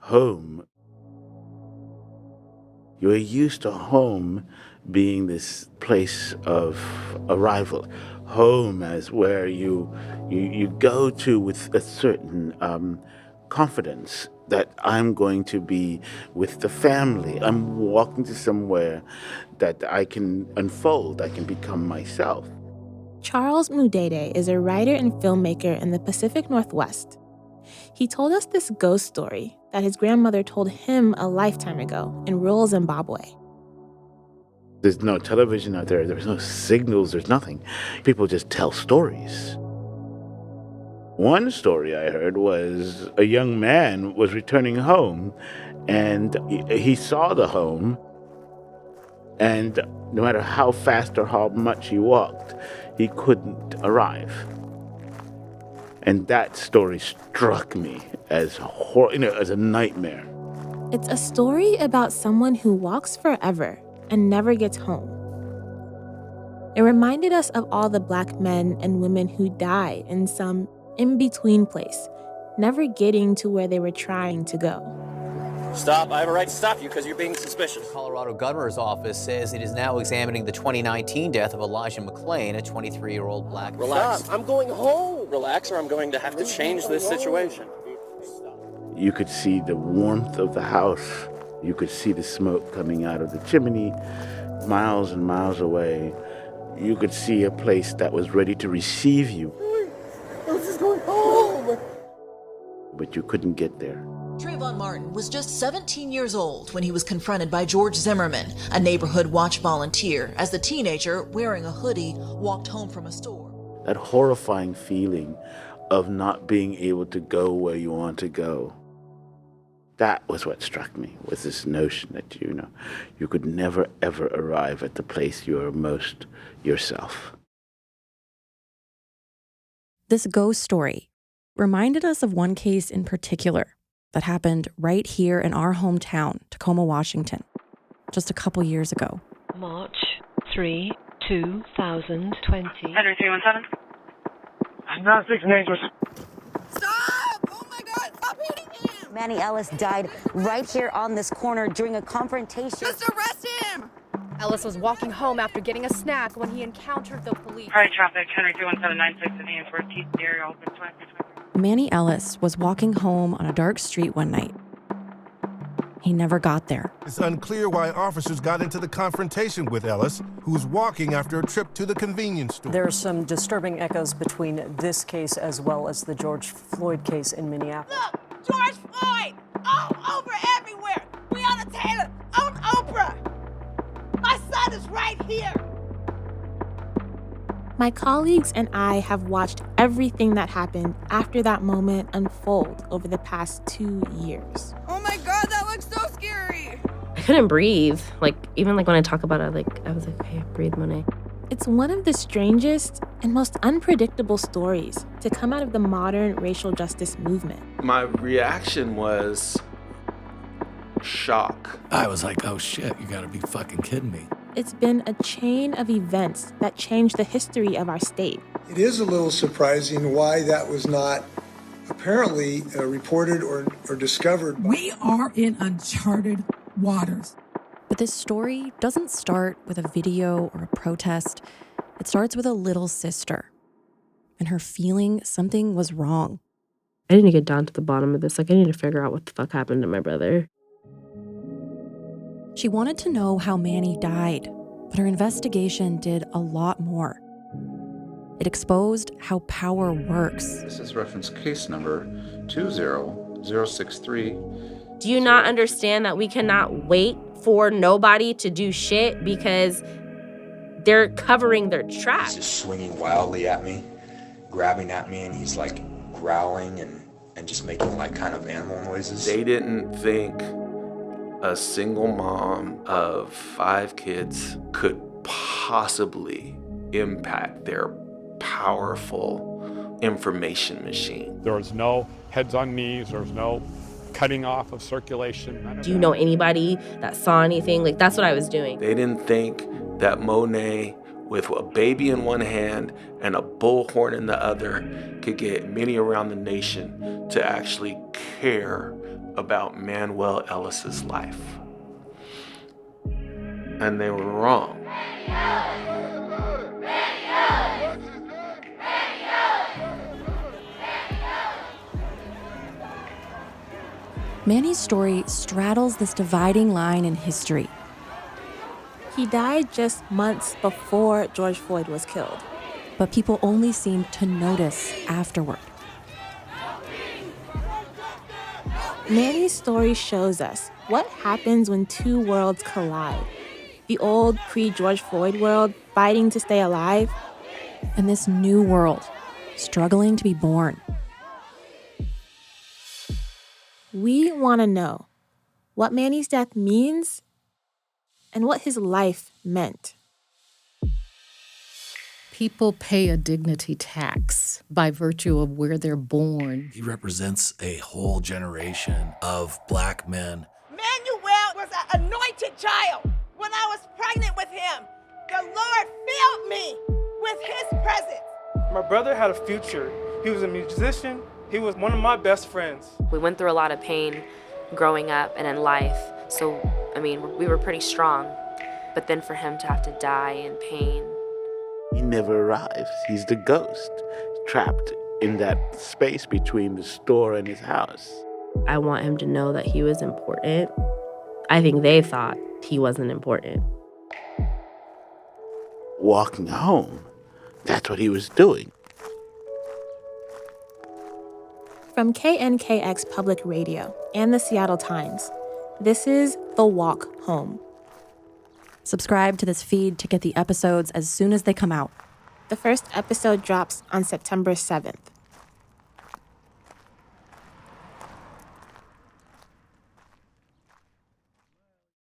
home. You're used to home being this place of arrival. Home as where you go to with a certain confidence that I'm going to be with the family. I'm walking to somewhere that I can unfold, I can become myself. Charles Mudede is a writer and filmmaker in the Pacific Northwest. He told us this ghost story that his grandmother told him a lifetime ago in rural Zimbabwe. There's no television out there, there's no signals, there's nothing. People just tell stories. One story I heard was a young man was returning home and he saw the home, and no matter how fast or how much he walked, he couldn't arrive. And that story struck me as as a nightmare. It's a story about someone who walks forever and never gets home. It reminded us of all the Black men and women who died in some in-between place, never getting to where they were trying to go. Stop. I have a right to stop you because you're being suspicious. The Colorado Governor's Office says it is now examining the 2019 death of Elijah McClain, a 23-year-old Black. Relax. I'm going home. Relax, or I'm going to have to change this situation. You could see the warmth of the house. You could see the smoke coming out of the chimney miles and miles away. You could see a place that was ready to receive you. I was just going home. But you couldn't get there. Trayvon Martin was just 17 years old when he was confronted by George Zimmerman, a neighborhood watch volunteer, as the teenager, wearing a hoodie, walked home from a store. That horrifying feeling of not being able to go where you want to go. That was what struck me, was this notion that, you could never, ever arrive at the place you are most yourself. This ghost story reminded us of one case in particular that happened right here in our hometown, Tacoma, Washington, just a couple years ago. March 3, 2020. Henry 317. I'm not 6 dangerous. Stop! Oh my God, stop hitting him! Manny Ellis died right here on this corner during a confrontation. Just arrest him! Ellis was walking home after getting a snack when he encountered the police. Alright, traffic, Henry 31796 in Ainsworth, Keith, area, open 20. Manny Ellis was walking home on a dark street one night. He never got there. It's unclear why officers got into the confrontation with Ellis, who was walking after a trip to the convenience store. There are some disturbing echoes between this case as well as the George Floyd case in Minneapolis. Look, George Floyd, all over everywhere. Breonna Taylor on Oprah. My son is right here. My colleagues and I have watched everything that happened after that moment unfold over the past 2 years. Oh my God, that looks so scary. I couldn't breathe. Even when I talk about it, I was like, okay, breathe, Monet. It's one of the strangest and most unpredictable stories to come out of the modern racial justice movement. My reaction was shock. I was like, oh shit, you gotta be fucking kidding me. It's been a chain of events that changed the history of our state. It is a little surprising why that was not apparently reported or discovered. We are in uncharted waters. But this story doesn't start with a video or a protest. It starts with a little sister and her feeling something was wrong. I need to get down to the bottom of this. I need to figure out what the fuck happened to my brother. She wanted to know how Manny died, but her investigation did a lot more. It exposed how power works. This is reference case number 20063. Do you not understand that we cannot wait for nobody to do shit because they're covering their tracks? He's just swinging wildly at me, grabbing at me, and he's growling and just making kind of animal noises. They didn't think a single mom of 5 kids could possibly impact their powerful information machine. There was no heads on knees, there was no cutting off of circulation. Do you know anybody that saw anything? That's what I was doing. They didn't think that Monet with a baby in one hand and a bullhorn in the other could get many around the nation to actually care about Manuel Ellis's life. And they were wrong. Manny's story straddles this dividing line in history. He died just months before George Floyd was killed. But people only seem to notice afterward. Manny's story shows us what happens when two worlds collide. The old pre-George Floyd world fighting to stay alive, and this new world struggling to be born. We want to know what Manny's death means and what his life meant. People pay a dignity tax by virtue of where they're born. He represents a whole generation of black men. Manuel was an anointed child. When I was pregnant with him, the Lord filled me with his presence. My brother had a future. He was a musician. He was one of my best friends. We went through a lot of pain growing up and in life. So, we were pretty strong. But then for him to have to die in pain. He never arrives. He's the ghost, trapped in that space between the store and his house. I want him to know that he was important. I think they thought he wasn't important. Walking home, that's what he was doing. From KNKX Public Radio and the Seattle Times, this is The Walk Home. Subscribe to this feed to get the episodes as soon as they come out. The first episode drops on September 7th.